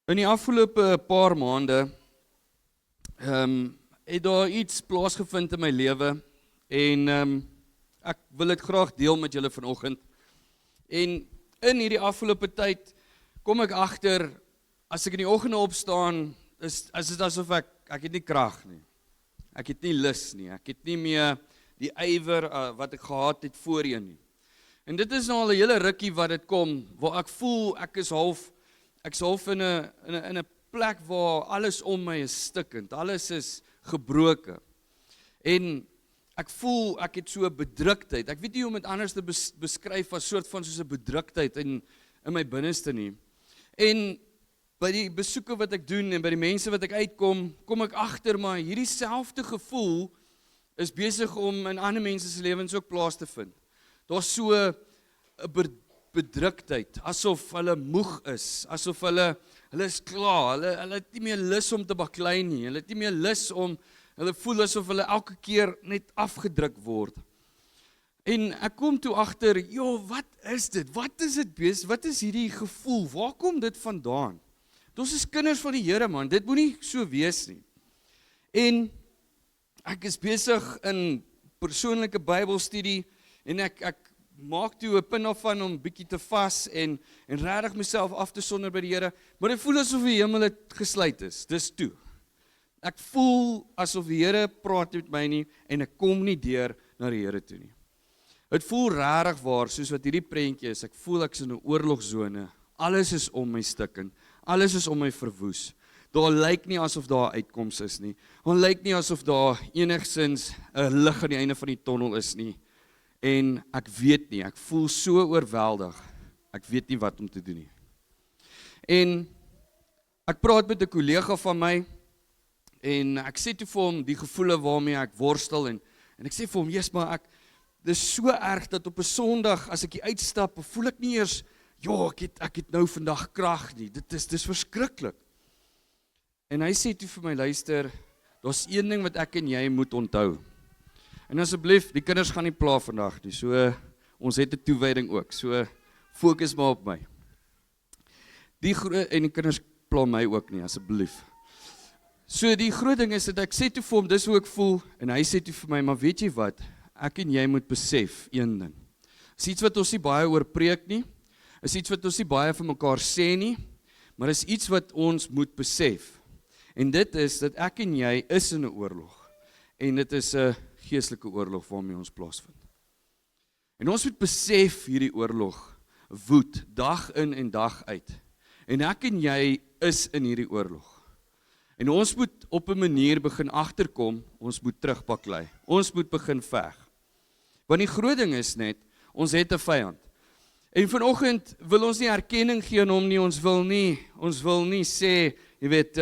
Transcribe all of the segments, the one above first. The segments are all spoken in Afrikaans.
In die afgelope paar maande het daar iets plaasgevind in my lewe en ek wil dit graag deel met julle vanoggend. En in hierdie afgelope tyd kom ek agter, as ek in die oggende opstaan, is dit asof ek het nie krag nie. Ek het nie lus nie. Ek het nie meer die ywer wat ek gehad het voorheen nie. En dit is nou al 'n hele rukkie wat dit kom, waar ek voel ek is half in 'n plek waar alles om my is stikkend, alles is gebroken. En ek voel ek het so 'n bedruktheid. Ek weet nie hoe om dit anders te beskryf as soort van soos 'n bedruktheid in my binneste nie. En by die besoeke wat ek doen en by die mense wat ek uitkom, kom ek agter maar hierdie selfde gevoel is besig om in ander mense se lewens ook plaas te vind. Daar's so 'n bedruktheid, asof hulle moeg is, asof hulle is klaar, hulle het nie meer lus om te baklei nie, hulle het nie meer lus hulle voel asof hulle elke keer net afgedruk word. En ek kom toe agter, wat is dit? Wat is dit? Wat is hierdie gevoel? Waar kom dit vandaan? Ons is kinders van die Here, man, dit moet nie so wees nie. En ek is besig in persoonlike Bybelstudie en ek maak toe 'n punt daarvan om bietjie te vas en regtig myself af te sonder by die Here, maar dit voel asof die hemel het gesluit is. Dis toe. Ek voel asof die Here praat met my nie en ek kom nie deur na die Here toe nie. Dit voel regtig waar soos wat hierdie prentjie is. Ek voel ek is in 'n oorlogsone. Alles is om my stikkend. Alles is om my verwoes. Daar lyk nie asof daar 'n uitkoms is nie. Daar lyk nie asof daar enigsins 'n lig aan die einde van die tonnel is nie. En ek weet nie, ek voel so oorweldig, ek weet nie wat om te doen nie. En ek praat met 'n kollega van my, en ek sê toe vir hom die gevoele waarmee ek worstel, en ek sê vir hom, maar dit is so erg dat op 'n Sondag, as ek hier uitstap, voel ek nie eers, ek het nou vandag krag nie, dit is verskriklik. En hy sê toe vir my, luister, daar's een ding wat ek en jy moet onthou. En asseblief, die kinders gaan nie pla vandag nie, so ons het 'n toewyding ook, so fokus maar op my. En die kinders pla my ook nie, asseblief. So die groot ding is dat ek sê toe vir hom, dis hoe ek voel, en hy sê toe vir my, maar weet jy wat, ek en jy moet besef, een ding. Is iets wat ons nie baie oor preek nie, is iets wat ons nie baie vir mekaar sê nie, maar is iets wat ons moet besef. En dit is, dat ek en jy is in 'n oorlog, en dit is 'n geestelike oorlog waarmee ons plaasvind. En ons moet besef hierdie oorlog woed dag in en dag uit. En ek en jy is in hierdie oorlog. En ons moet op 'n manier begin agterkom, ons moet terugbaklei. Ons moet begin veg. Want die groot ding is net, ons het 'n vyand. En vanoggend wil ons nie erkenning gee aan hom nie, ons wil nie sê, jy weet,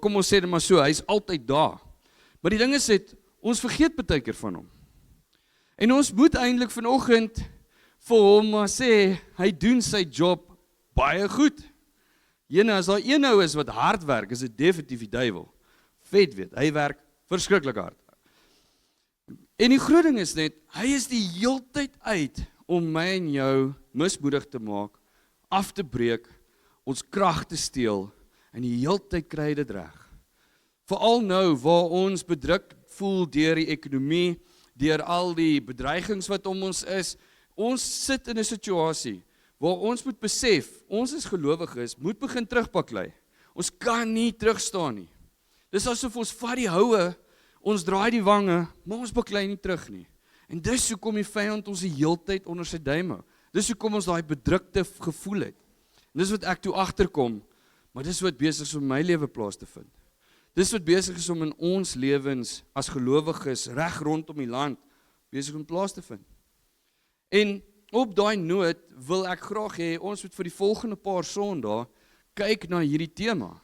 kom ons sê dit maar so, hy is altyd daar. Maar die ding is dit, ons vergeet baie keer van hom. En ons moet eintlik vanoggend vir hom maar sê, hy doen sy job baie goed. As daar een nou is wat hard werk, is dit definitief die duiwel. Vet weet, hy werk verskriklik hard. En die groot ding is net, hy is die heeltyd uit om my en jou mismoedig te maak, af te breek, ons krag te steel, en die heeltyd kry dit reg. Veral nou waar ons bedruk voel deur die ekonomie, deur al die bedreigings wat om ons is, ons sit in 'n situasie waar ons moet besef, ons is gelowiges, moet begin terugbaklei. Ons kan nie terugstaan nie. Dis asof ons vat die houe, ons draai die wange, maar ons baklei nie terug nie. En dis hoekom die vyand ons die heeltyd onder sy duim hou. Dis hoekom ons daai bedrukte gevoel het. En dis wat ek toe agterkom, maar dis wat besig is om my lewe plaas te vind. Dis wat besig is om in ons lewens as gelowiges reg rondom die land besig om plaas te vind. En op daai noot wil ek graag hê ons moet vir die volgende paar Sondae kyk na hierdie tema.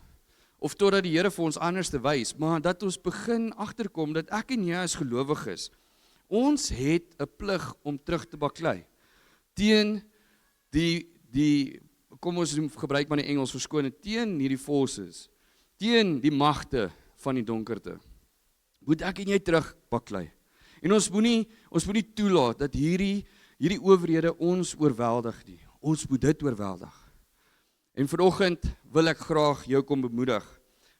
Of totdat die Here vir ons anders te wys, maar dat ons begin agterkom dat ek en jy as gelowiges, ons het 'n plig om terug te baklei teen die kom ons gebruik maar die Engels verskoning, teen hierdie forces, teen die magte van die donkerte. Moet ek en jy terugbaklei. En ons moet nie toelaat dat hierdie owerhede ons oorweldig nie. Ons moet dit oorweldig. En vanoggend wil ek graag jou kom bemoedig,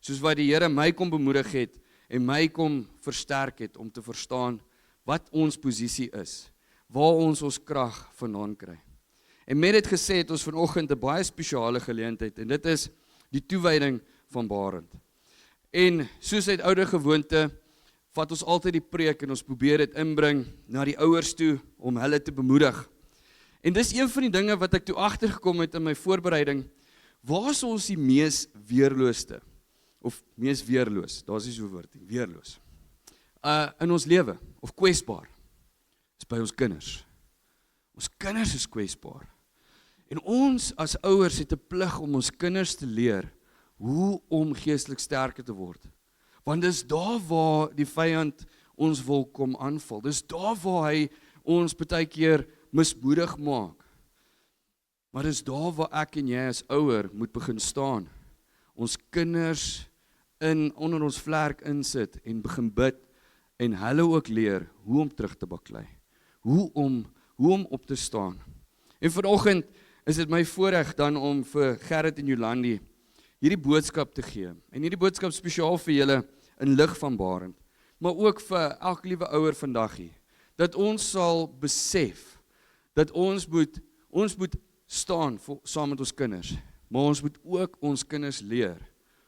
soos wat die Here my kom bemoedig het en my kom versterk het om te verstaan wat ons posisie is, waar ons krag vandaan kry. En met dit gesê het ons vanoggend 'n baie spesiale geleentheid en dit is die toewyding van Barend. En soos uit ouer gewoonte, vat ons altyd die preek en ons probeer dit inbring na die ouers toe om hulle te bemoedig. En dis een van die dinge wat ek toe agtergekom het in my voorbereiding, waar is ons die mees weerloosste? Of mees weerloos, daar is nie so 'n woord nie, weerloos. In ons lewe, of kwesbaar, is by ons kinders. Ons kinders is kwesbaar. En ons as ouers het 'n plig om ons kinders te leer hoe om geestelik sterker te word. Want dis daar waar die vyand ons wil kom aanval. Dis daar waar hy ons baie keer mismoedig maak. Maar dis daar waar ek en jy as ouer moet begin staan. Ons kinders onder ons vlerk insit en begin bid en hulle ook leer hoe om terug te baklei. Hoe om op te staan. En vanoggend is dit my voorreg dan om vir Gerrit en Jolandi hierdie boodskap te gee. En hierdie boodskap spesiaal vir julle in lig van Barend, maar ook vir elke liewe ouer vandag hier, dat ons sal besef dat ons moet staan saam met ons kinders, maar ons moet ook ons kinders leer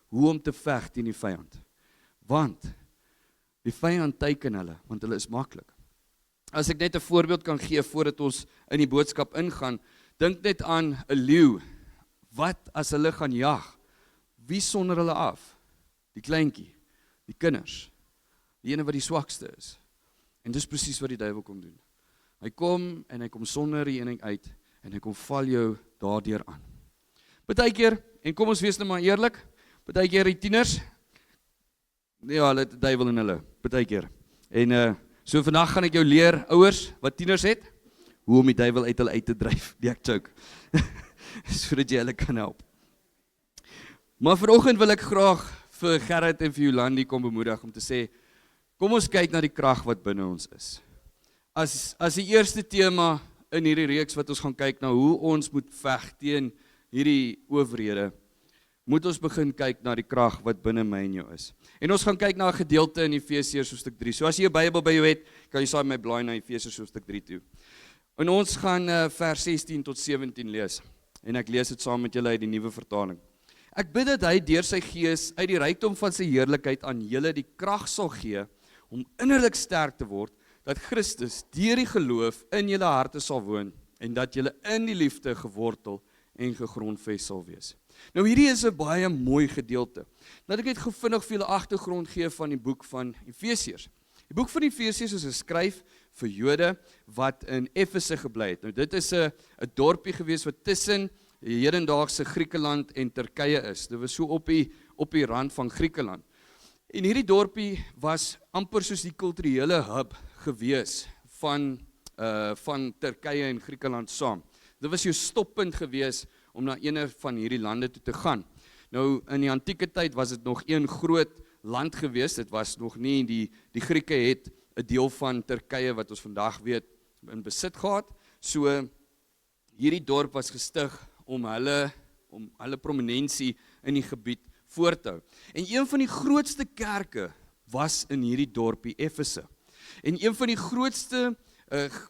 hoe om te veg teen die vyand. Want die vyand teiken hulle, want hulle is maklik. As ek net 'n voorbeeld kan gee voordat ons in die boodskap ingaan, dink net aan 'n leeu. Wat as hulle gaan jag? Wie sonder hulle af? Die kleintjie, die kinders, die ene wat die swakste is. En dis presies wat die duiwel kom doen. Hy kom en hy kom sonder die eening uit en hy kom val jou daardeur aan. Partykeer, en kom ons wees nou maar eerlik, partykeer die tieners, ja, hulle het die duiwel in hulle, partykeer. En so vandag gaan ek jou leer, ouers wat tieners het, hoe om die duiwel uit hulle uit te dryf. Die ek joke. Sodat jy hulle kan help. Maar vanoggend wil ek graag vir Gerrit en vir Jolandi kom bemoedig om te sê, kom ons kyk na die krag wat binne ons is. As die eerste tema in hierdie reeks wat ons gaan kyk na hoe ons moet veg teen hierdie owerhede, moet ons begin kyk na die krag wat binne my en jou is. En ons gaan kyk na 'n gedeelte in Efesiërs hoofstuk 3. So as jy 'n Bybel by jou het, kan jy saam met my blaai na Efesiërs hoofstuk 3 toe. En ons gaan vers 16 tot 17 lees. En ek lees dit saam met julle uit die nuwe vertaling. Ek bid dat hy deur sy gees uit die rykdom van sy heerlikheid aan julle die krag sal gee om innerlik sterk te word, dat Christus deur die geloof in julle harte sal woon en dat julle in die liefde gewortel en gegrondves sal wees. Nou hierdie is 'n baie mooi gedeelte. Laat ek net vinnig vir julle agtergrond gee van die boek van Efesiërs. Die boek van Efesiërs is geskryf vir Jode wat in Efese gebly het. Nou dit is 'n dorpie gewees wat tussen die hedendaagse Griekeland en Turkye is. Dit was so op die rand van Griekeland. En hierdie dorpie was amper soos die kulturele hub gewees van Turkye en Griekeland saam. Dit was jou stoppunt gewees om na ene van hierdie lande toe te gaan. Nou in die antieke tyd was dit nog een groot land gewees. Dit was nog nie die Grieke het 'n deel van Turkye wat ons vandag weet in besit gehad. So hierdie dorp was gestig om hulle prominensie in die gebied voort te hou. En een van die grootste kerke was in hierdie dorpie Efese. En een van die grootste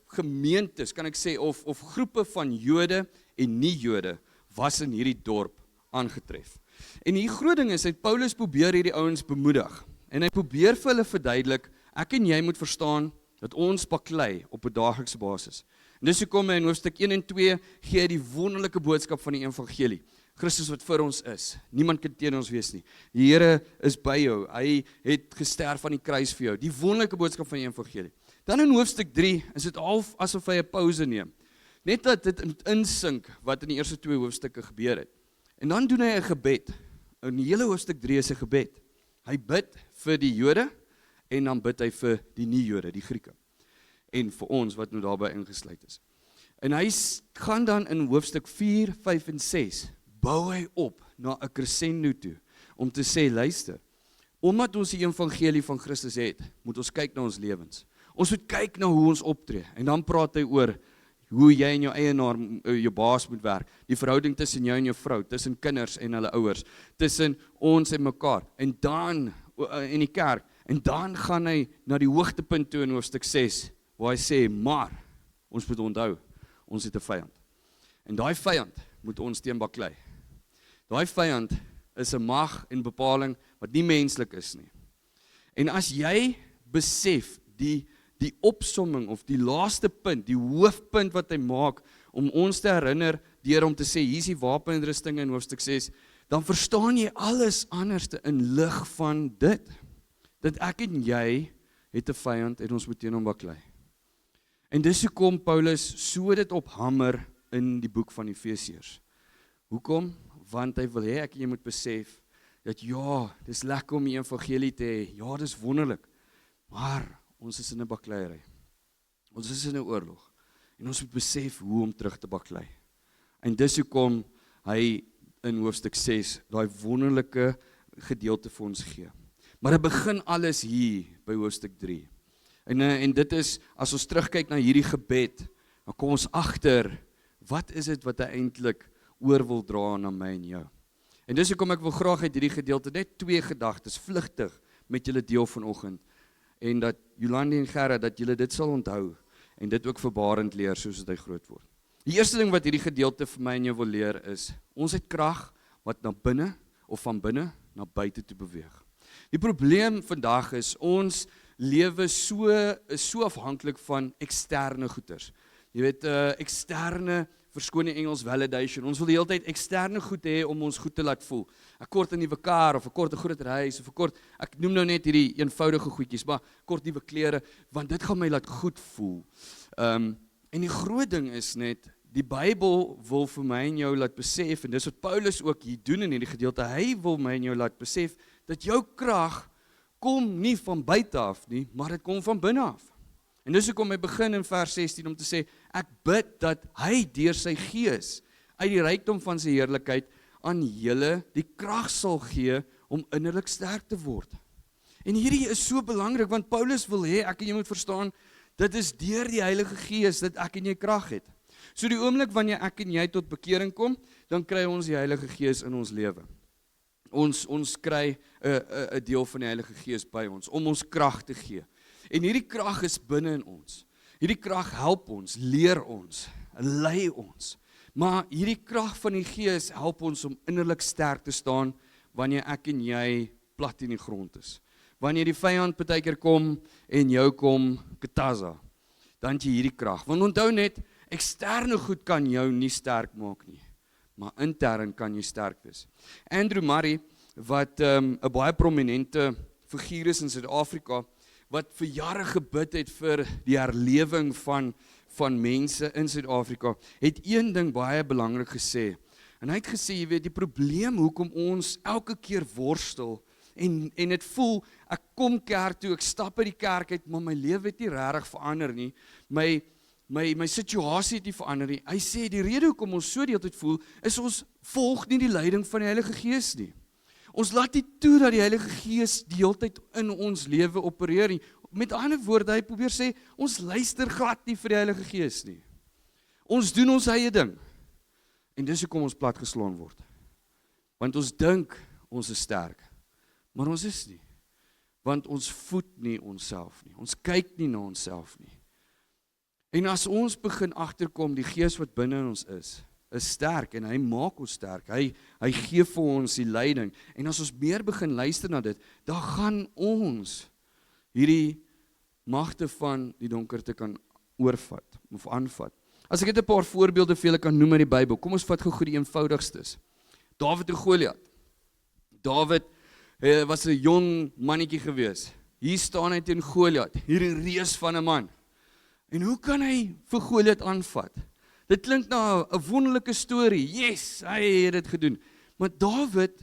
gemeentes, kan ek sê, of groepe van Jode en nie-Jode was in hierdie dorp aangetref. En die groot ding is, dat Paulus probeer hierdie ouens bemoedig. En hy probeer vir hulle verduidelik, ek en jy moet verstaan dat ons baklei op 'n daaglikse basis. En dis hoekom in hoofstuk 1 en 2 gee hy die wonderlike boodskap van die evangelie. Christus wat vir ons is. Niemand kan teen ons wees nie. Die Here is by jou. Hy het gesterf aan die kruis vir jou. Die wonderlike boodskap van die evangelie. Dan in hoofstuk 3 is dit half asof hy 'n pause neem. Net dat dit insink wat in die eerste 2 hoofstukke gebeur het. En dan doen hy 'n gebed. In die hele hoofstuk 3 is 'n gebed. Hy bid vir die Jode en dan bid hy vir die nie-Jode, die Grieke. En vir ons wat nou daarbey ingesluit is. En hy gaan dan in hoofstuk 4, 5 en 6 bou hy op na 'n crescendo toe om te sê, luister, omdat ons die evangelie van Christus het, moet ons kyk na ons lewens. Ons moet kyk na hoe ons optree. En dan praat hy oor hoe jy en jou eienaar, jou baas moet werk, die verhouding tussen jou en jou vrou, tussen kinders en hulle ouers, tussen ons en mekaar, en dan in die kerk, en dan gaan hy na die hoogtepunt toe in hoofstuk 6, waar hy sê, maar, ons moet onthou, ons het 'n vyand. En daai vyand moet ons teen baklei. Daai vyand is 'n mag en bepaling wat nie menslik is nie. En as jy besef die opsomming of die laaste punt, die hoofpunt wat hy maak om ons te herinner deur om te sê hier is die wapeninrusting in hoofstuk 6, dan verstaan jy alles anders in lig van dit. Dat ek en jy het 'n vyand en ons moet teen hom baklei. En dis hoekom Paulus so dit ophamer in die boek van Efesiërs. Hoekom? Want hy wil hê ek en jy moet besef dat ja, dis lekker om die evangelie te hê. Ja, dis wonderlik. Maar ons is in 'n bakleiery. Ons is in 'n oorlog. En ons moet besef hoe om terug te baklei. En dis hoekom hy in hoofstuk 6 daai wonderlike gedeelte vir ons gee. Maar dit begin alles hier by hoofstuk 3. En dit is, as ons terugkyk na hierdie gebed, dan kom ons agter, wat is dit wat hy eintlik oor wil dra na my en jou? En dis hoekom ek wil graag uit hierdie gedeelte net 2 gedagtes vlugtig met julle deel vanoggend. En dat Jolande en Gerard, dat julle dit sal onthou en dit ook verbarend leer soos dit hy groot word. Die eerste ding wat hierdie gedeelte vir my en jou wil leer is, ons het krag wat na binne of van binne na buite toe beweeg. Die probleem vandag is, ons lewe is so afhanklik van eksterne goeders. Jy weet, eksterne, verskoon die Engels, validation. Ons wil die hele tyd eksterne goed hê om ons goed te laat voel. Ek kort 'n nuwe kar, of ek kort 'n groot reis, of ek noem nou net hierdie eenvoudige goedjies, maar kort nuwe klere, want dit gaan my laat goed voel. En die groot ding is net, die Bybel wil vir my en jou laat besef, en dis wat Paulus ook hier doen in hierdie gedeelte, hy wil my en jou laat besef, dat jou krag kom nie van buite af nie, maar dit kom van binne af. En dis hoekom hy begin in vers 16 om te sê, ek bid dat hy deur sy gees uit die rykdom van sy heerlikheid aan julle die krag sal gee om innerlik sterk te word. En hierdie is so belangrik, want Paulus wil hê, ek en jy moet verstaan, dit is deur die Heilige Gees dat ek en jy krag het. So die oomblik wanneer ek en jy tot bekering kom, dan kry ons die Heilige Gees in ons lewe. Ons kry 'n deel van die Heilige Gees by ons, om ons krag te gee. En hierdie krag is binne in ons. Hierdie krag help ons, leer ons, lei ons. Maar hierdie krag van die Gees help ons om innerlik sterk te staan, wanneer ek en jy plat in die grond is. Wanneer die vyand partykeer kom, en jou kom kataza, dan het jy hierdie krag. Want onthou net, eksterne goed kan jou nie sterk maak nie, maar intern kan jy sterk wees. Andrew Murray, wat 'n baie prominente figuur is in Suid-Afrika, wat vir jare gebid het vir die herlewing van mense in Suid-Afrika, het een ding baie belangrik gesê. En hy het gesê, jy weet, die probleem hoekom ons elke keer worstel, en dit voel, ek kom kerk toe, ek stap uit die kerk uit, maar my lewe het nie regtig verander nie, my situasie het nie verander nie. Hy sê, die rede hoekom ons so die hele tyd voel, is ons volg nie die leiding van die Heilige Gees nie. Ons laat nie toe dat die Heilige Gees die hele tyd in ons lewe opereer nie. Met ander woorde, hy probeer sê, ons luister glad nie vir die Heilige Gees nie. Ons doen ons eie ding. En dis hoekom ons platgeslaan word. Want ons dink ons is sterk, maar ons is nie. Want ons voed nie onsself nie. Ons kyk nie na onsself nie. En as ons begin agterkom, die Gees wat binne in ons is sterk, en hy maak ons sterk, hy gee vir ons die leiding, en as ons meer begin luister na dit, dan gaan ons hierdie magte van die donkerte kan oorvat, of aanvat. As ek net 'n paar voorbeelde vir julle kan noem uit die Bybel, kom ons vat gou die eenvoudigstes. Dawid en Goliat. Dawid was 'n jong mannetjie gewees. Hier staan hy teen Goliat, hierdie reus van 'n man. En hoe kan hy vir Goliat aanvat? Dit klink na 'n wonderlike storie. Yes, hy het dit gedoen. Maar Dawid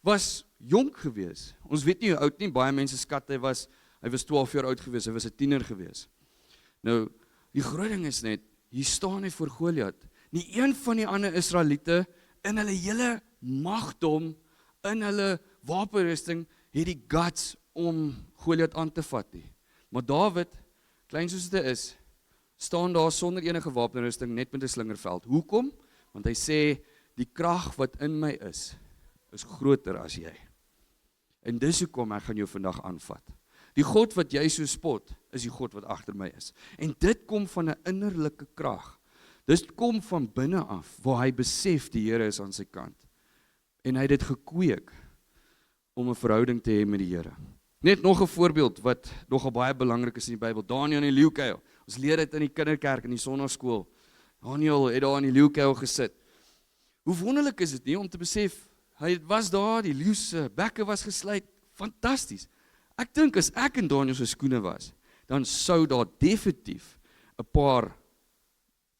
was jonk gewees. Ons weet nie hoe oud nie, baie mense skat hy was 12 jaar oud gewees, hy was 'n tiener gewees. Nou, die groot ding is net, hier staan hy voor Goliat. Nie een van die ander Israeliete in hulle hele magdom, in hulle wapenrusting, het die guts om Goliat aan te vat nie. Maar Dawid, klein soos dit is, staan daar sonder enige wapenrusting, net met 'n slingerveld. Hoekom? Want hy sê, die krag wat in my is groter as jy. En dis hoekom ek gaan jou vandag aanvat. Die God wat jy so spot, is die God wat agter my is. En dit kom van 'n innerlike krag. Dit kom van binne af, waar hy besef die Here is aan sy kant. En hy het dit gekweek om 'n verhouding te hê met die Here. Net nog 'n voorbeeld wat nogal baie belangrik is in die Bybel. Daniël in die leeukuil. Ons leer dit in die kinderkerk in die sonnaarskool. Daniël het daar in die leeukuil gesit. Hoe wonderlik is dit nie om te besef, hy was daar, die leeu se bekke was gesluit, fantasties. Ek dink as ek in Daniël se skoene was, dan sou daar definitief 'n paar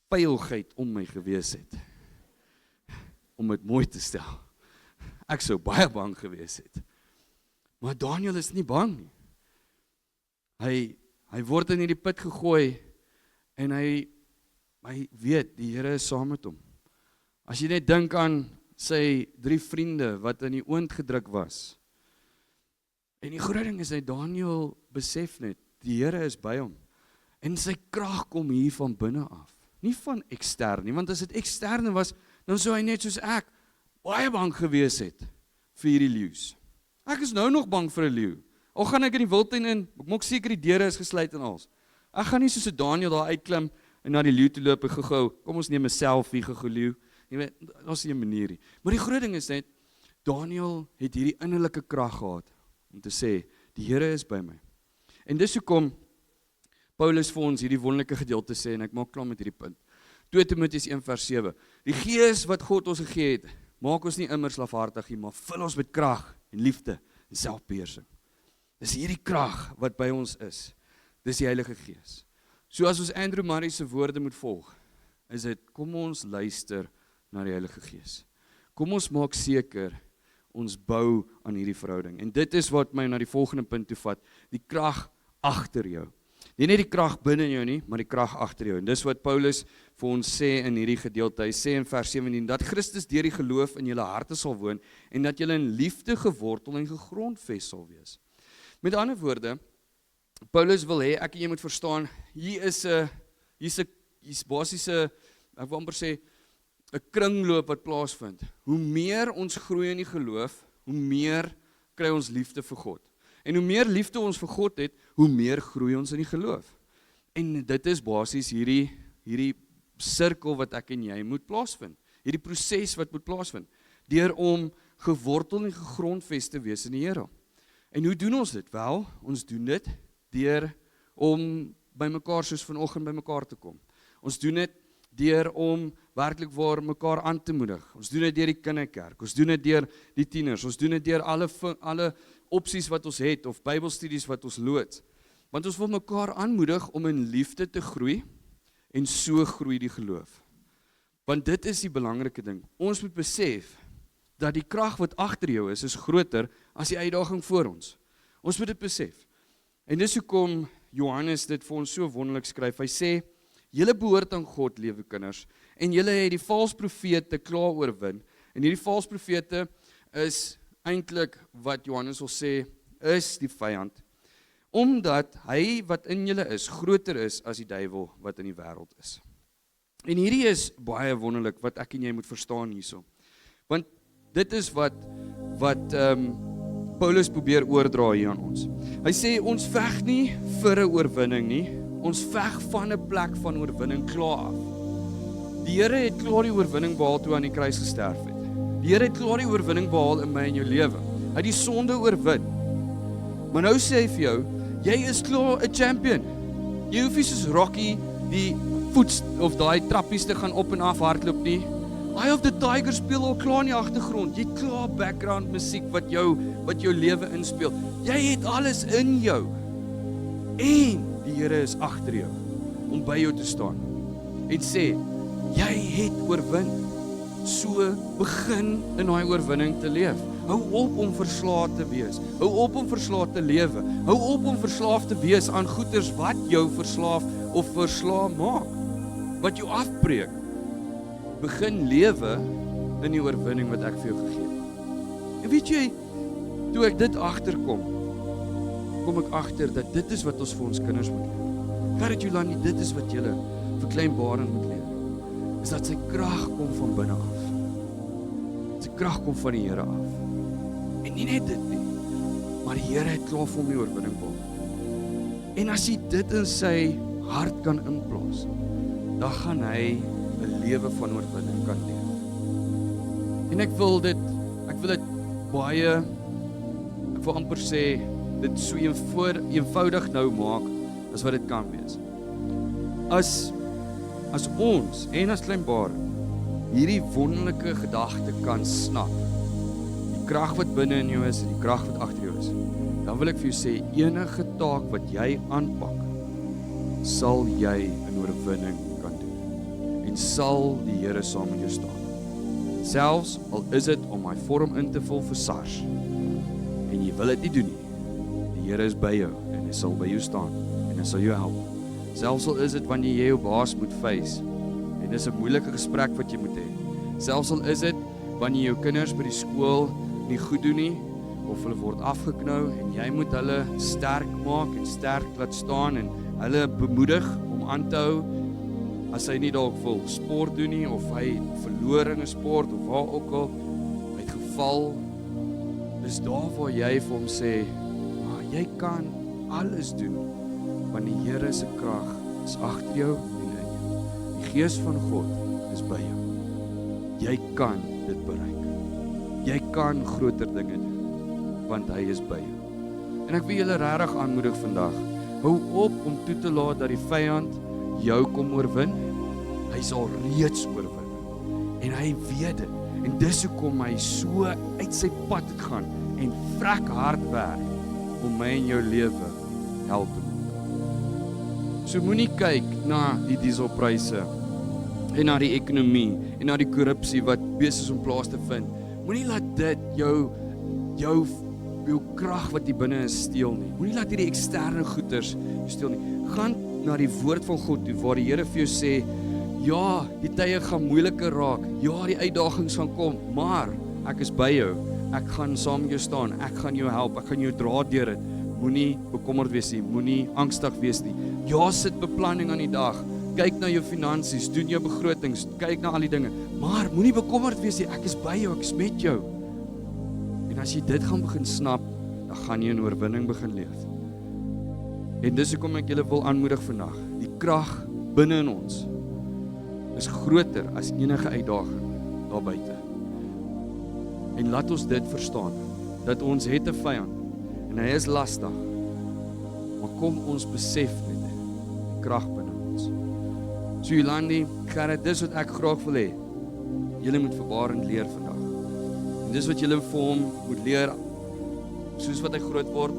veiligheid om my gewees het. Om dit mooi te stel. Ek sou baie bang gewees het. Maar Daniël is nie bang nie. Hy word in die put gegooi en hy weet, die Here is saam met hom. As jy net dink aan sy 3 vriende wat in die oond gedruk was. En die groot ding is hy, Daniël besef net, die Here is by hom. En sy krag kom hier van binne af. Nie van ekstern nie, want as dit eksterne was, dan sou hy net soos ek baie bang gewees het vir hierdie leeu's. Ek is nou nog bang vir 'n leeu. Al gaan ek in die wildtuin in, ek maak seker die deure is gesluit en alles. Ek gaan nie soos 'n Daniël daar uitklim en na die leeu toe loop en gou, kom ons neem 'n selfie gou leeu. Jy weet, daar's nie 'n manier nie. Maar die groot ding is net, Daniël het hierdie innerlike krag gehad om te sê, die Here is by my. En dis hoekom Paulus vir ons hierdie wonderlike gedeelte sê, en ek maak klaar met hierdie punt. 2 Timoteus 1:7. Die Gees wat God ons gegee het, maak ons nie immer slaafhartig nie, maar vul ons met krag en liefde en selfbeheersing. Dis hierdie krag wat by ons is. Dis die Heilige Gees. So as ons Andrew Murray se woorde moet volg, is dit, kom ons luister na die Heilige Gees. Kom ons maak seker, ons bou aan hierdie verhouding. En dit is wat my na die volgende punt toe vat, die krag agter jou. Nie net die krag binne jou nie, maar die krag agter jou. En dis wat Paulus vir ons sê in hierdie gedeelte. Hy sê in vers 17, dat Christus deur die geloof in julle harte sal woon, en dat julle in liefde gewortel en gegrondves sal wees. Met ander woorde, Paulus wil hê, ek en jy moet verstaan, hier is basies 'n, ek wil amper sê, 'n kringloop wat plaasvind. Hoe meer ons groei in die geloof, hoe meer kry ons liefde vir God. En hoe meer liefde ons vir God het, hoe meer groei ons in die geloof. En dit is basies hierdie sirkel wat ek en jy moet plaasvind. Hierdie proses wat moet plaasvind. Deur om gewortel en gegrondves te wees in die Here. En hoe doen ons dit? Wel, ons doen dit deur om by mekaar soos vanoggend by mekaar te kom. Ons doen dit deur om werklik waar mekaar aan te moedig. Ons doen dit deur die kinderkerk. Ons doen dit deur die tieners. Ons doen dit deur alle opsies wat ons het of Bybelstudies wat ons loods. Want ons wil mekaar aanmoedig om in liefde te groei en so groei die geloof. Want dit is die belangrike ding. Ons moet besef dat die krag wat agter jou is groter as die uitdaging voor ons. Ons moet dit besef. En dis hoekom Johannes dit vir ons so wonderlik skryf. Hy sê, julle behoort aan God, liewe kinders, en julle het die valse profete klaar oorwin. En hierdie valse profete is eintlik wat Johannes wil sê, is die vyand. Omdat hy wat in julle is, groter is as die duiwel wat in die wêreld is. En hierdie is baie wonderlik wat ek en jy moet verstaan hierso. Want dit is wat Paulus probeer oordra hier aan ons. Hy sê ons veg nie vir 'n oorwinning nie, ons veg van 'n plek van oorwinning klaar af. Die Here het klaar die oorwinning behaal toe aan die kruis gesterf het. Die Here het klaar die oorwinning behaal in my en jou lewe. Hy het die sonde oorwin. Maar nou sê hy vir jou, jy is klaar 'n champion. Jy hoef nie soos Rocky die of daai trappies te gaan op en af hardloop nie. Eye of the Tiger speel al klaar in die agtergrond. Jy het klaar background musiek wat jou lewe inspeel. Jy het alles in jou. En die Here is agter jou om by jou te staan en sê, jy het oorwin. So begin in daai oorwinning te leef. Hou op om verslaaf te wees. Hou op om verslaaf te lewe. Hou op om verslaaf te wees aan goeders wat jou verslaaf of verslaaf maak. Wat jou afbreek. Begin lewe in die oorwinning wat ek vir jou gegee het. En weet jy, toe ek dit agterkom, kom ek agter dat dit is wat ons vir ons kinders moet leer. Gerrit Jolandi, dit is wat julle vir klein Barend moet leer. Is dat sy krag kom van binne af. Sy krag kom van die Here af. En nie net dit nie, maar die Here het klaar vir hom die oorwinning behaal. En as hy dit in sy hart kan inplaas, dan gaan hy 'n lewe van oorwinning kan leef. En ek wil dit baie, ek wil amper sê, dit so eenvoudig nou maak, as wat dit kan wees. As ons, en as klein Barend, hierdie wonderlike gedagte kan snap, die krag wat binne in jou is, en die krag wat agter jou is, dan wil ek vir jou sê, enige taak wat jy aanpak, sal jy in oorwinning kan doen. En sal die Here saam met jou staan. Selfs al is dit om my vorm in te vul vir SARS, en jy wil dit nie doen nie, die Here is by jou, en hy sal by jou staan, en hy sal jou help. Selfs al is dit wanneer jy jou baas moet face, en dis 'n moeilike gesprek wat jy moet hê. Selfs al is dit wanneer jou kinders by die skool nie goed doen nie, of hulle word afgeknou, en jy moet hulle sterk maak, en sterk laat staan, en hulle bemoedig om aan te hou, as hy nie dalk wil sport doen nie, of hy verloor in 'n sport, of waar ook al, hy het geval, dis daar waar jy vir hom sê, maar jy kan alles doen, want die Here se krag is agter jou en in jou. Die Gees van God is by jou. Jy kan dit bereik. Jy kan groter dinge doen, want hy is by jou. En ek wil julle regtig aanmoedig vandag, hou op om toe te laat dat die vyand jou kom oorwin. Hy sal reeds oorwin. En hy weet dit. En dis hoekom hy so uit sy pad het gaan en vrek hard werk om my en jou lewe help te maak. So moenie kyk na die dieselpryse en na die ekonomie en na die korrupsie wat besig is om plaas te vind. Moenie laat dit jou krag wat hier binne is steel nie. Moenie laat hierdie eksterne goeders jou steel nie. Gaan na die woord van God toe waar die Here vir jou sê, ja, die tye gaan moeiliker raak. Ja, die uitdagings gaan kom, maar ek is by jou. Ek gaan saam met jou staan. Ek gaan jou help. Ek gaan jou dra deur dit. Moenie bekommerd wees nie. Moenie angstig wees nie. Ja, sit beplanning aan die dag. Kyk na jou finansies, doen jou begrotings, kyk na al die dinge. Maar moenie bekommerd wees nie. Ek is by jou, ek is met jou. En as jy dit gaan begin snap, dan gaan jy in oorwinning begin leef. En dis hoekom ek julle wil aanmoedig vandag. Die krag binne in ons is groter as enige uitdaging daar buite. En laat ons dit verstaan, dat ons het 'n vyand, en hy is lastig, maar kom ons besef net die krag binne ons. So Jolandi, Gerrit, dis wat ek graag wil hê, julle moet vir Barend leer vandag. En dis wat julle vir hom moet leer, soos wat hy groot word,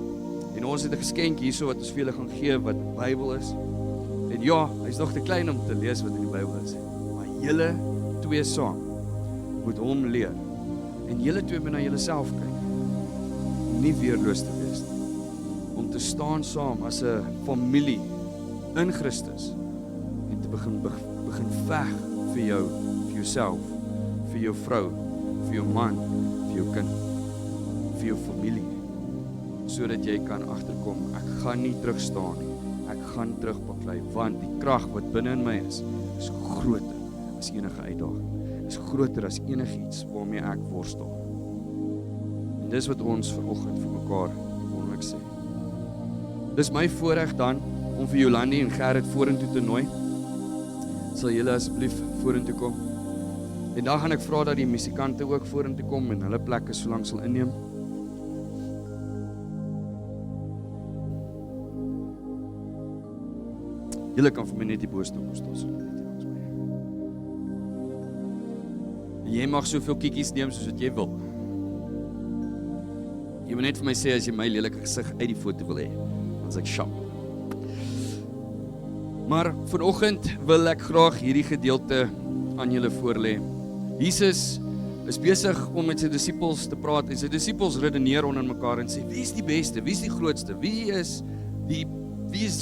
en ons het 'n geskenk hierso wat ons vir julle gaan gee, wat die Bybel is. En ja, hy's nog te klein om te lees wat in die Bybel is, maar julle twee saam moet hom leer. En julle twee moet na julleself kyk, om nie weerloos te wees nie, om te staan saam as 'n familie in Christus, en te begin veg vir jou, vir jouself, vir jou vrou, vir jou man, vir jou kind, vir jou familie, sodat jy kan agterkom, ek gaan nie terug staan nie, ek gaan terugbaklei, want die krag wat binne in my is groter as enige uitdaging, is groter as enigiets waarmee ek worstel. En dis wat ons vanoggend vir mekaar wonderlik sê. Dis my voorreg dan om vir Jolandi en Gerrit vorentoe te nooi. Sal julle asseblief vorentoe kom? En dan gaan ek vra dat die musikante ook vorentoe kom en hulle plekke so lank sal inneem. Julle kan vir my net die boosdoek staan so net langs my. Jy mag soveel kiekies neem soos wat jy wil. Jy moet net vir my sê as jy my lelike gesig uit die foto wil hê. Dan sê ek sjap. Maar vanoggend wil ek graag hierdie gedeelte aan julle voorlê. Jesus is besig om met sy disippels te praat en sy disippels redeneer onder mekaar en sê, wie is die beste, wie is die grootste, wie is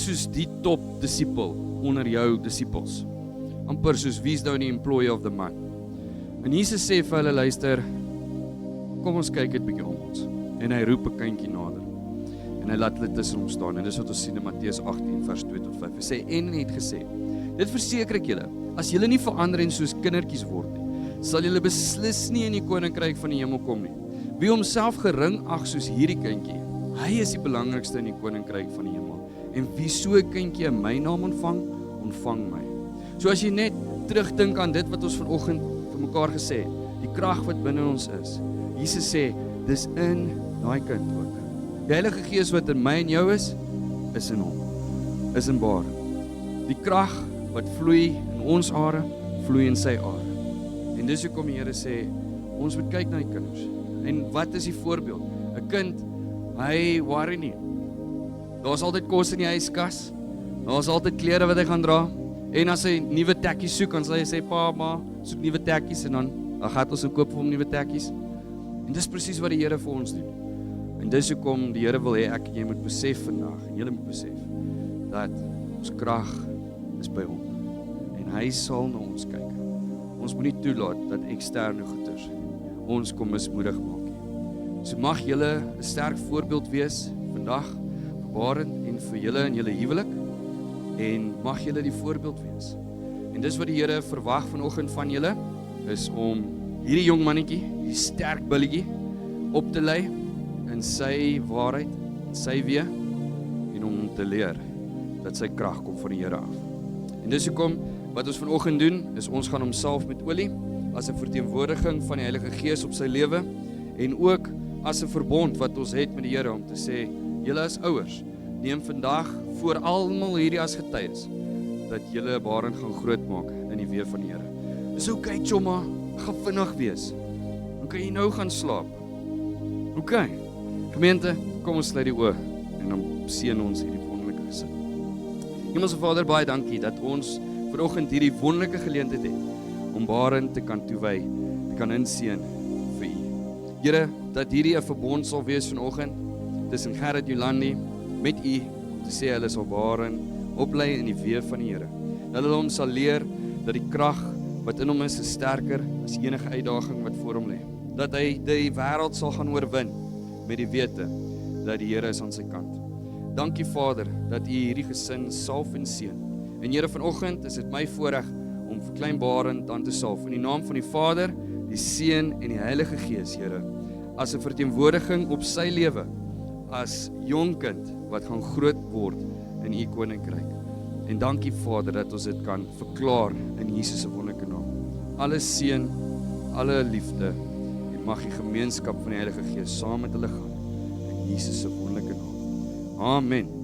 soos die top disipel onder jou disippels? Amper soos wie is nou die employee of the month? En Jesus sê vir hulle, luister, kom ons kyk dit bietjie om ons. En hy roep 'n kindjie nader. en hy laat hulle tussen hom staan. En dis wat ons sien in Matteus 18 vers 2 tot 5. Hy sê en het gesê: Dit verseker ek julle, as julle nie verander en soos kindertjies word nie, sal julle beslis nie in die koninkryk van die hemel kom nie. Wie homself gering ag soos hierdie kindjie, hy is die belangrikste in die koninkryk van die hemel. En wie so 'n kindjie in my naam ontvang my. So as jy net terugdink aan dit wat ons vanoggend vir mekaar gesê het, die krag wat binne ons is. Jesus sê, dis in daai kind ook. Die Heilige Gees wat in my en jou is in hom. Is in baar. Die krag wat vloei in ons are, vloei in sy are. En dis hoekom die Here sê, ons moet kyk na die kinders. En wat is die voorbeeld? 'n Kind, hy worry nie. Daar's altyd kos in die yskas. Daar's altyd klere wat hy gaan dra. En as hy nuwe tekkies soek, dan sal hy sê, pa, ma, soek nuwe tekkies, en dan gaan ons en koop vir hom nuwe tekkies. En dis presies wat die Here vir ons doen. En dis hoekom die Here wil hê ek en jy moet besef vandag, en julle moet besef, dat ons krag is by hom. En hy sal na ons kyk. Ons moet nie toelaat dat eksterne goeders ons kom mismoedig maak nie. So mag julle 'n sterk voorbeeld wees vandag, bewarend en vir julle in julle huwelik, en mag julle die voorbeeld wees. En dis wat die Here verwag vanoggend van julle, is om hierdie jong mannetjie, hierdie sterk billetjie, op te lei in sy waarheid, in sy weë, en om te leer dat sy krag kom van die Here af. En dis hoekom wat ons vanoggend doen, is ons gaan hom salf met olie, as 'n verteenwoordiging van die Heilige Gees op sy lewe, en ook as 'n verbond wat ons het met die Here, om te sê, julle as ouers, neem vandag voor almal hierdie as getuies, dat julle 'n barend gaan grootmaak in die weë van die Here. Dis okay, chomma, gaan vinnig wees. Dan kan jy nou gaan slaap. Okay. Gemeente, kom ons sluit die oë, en dan seën ons hierdie wonderlike gesin. Hemelse Vader, baie dankie dat ons vanoggend hierdie wonderlike geleentheid het, om Barend te kan toewy, te kan inseën vir U. Here, dat hierdie 'n verbond sal wees vanoggend, tussen Gerrit Jolandi, met U, te sê hulle sal Barend oplei in die weë van die Here. Dat hulle hom sal leer, dat die krag wat in hom is sterker as enige uitdaging wat voor hom lê. Dat hy die wêreld sal gaan oorwin, met die wete, dat die Here is aan sy kant. Dankie Vader, dat U hierdie gesin salf en seën. En Here, vanoggend is dit my voorreg om vir klein Barend aan te salf, in die naam van die Vader, die Seun en die Heilige Gees, Here, as 'n verteenwoordiging op sy lewe, as jong kind, wat gaan groot word in U koninkryk. En dankie Vader, dat ons dit kan verklaar in Jesus se wonderlike naam. Alle seën, alle liefde, en mag die gemeenskap van die Heilige Gees saam met hulle gaan, in Jesus se wonderlike naam. Amen.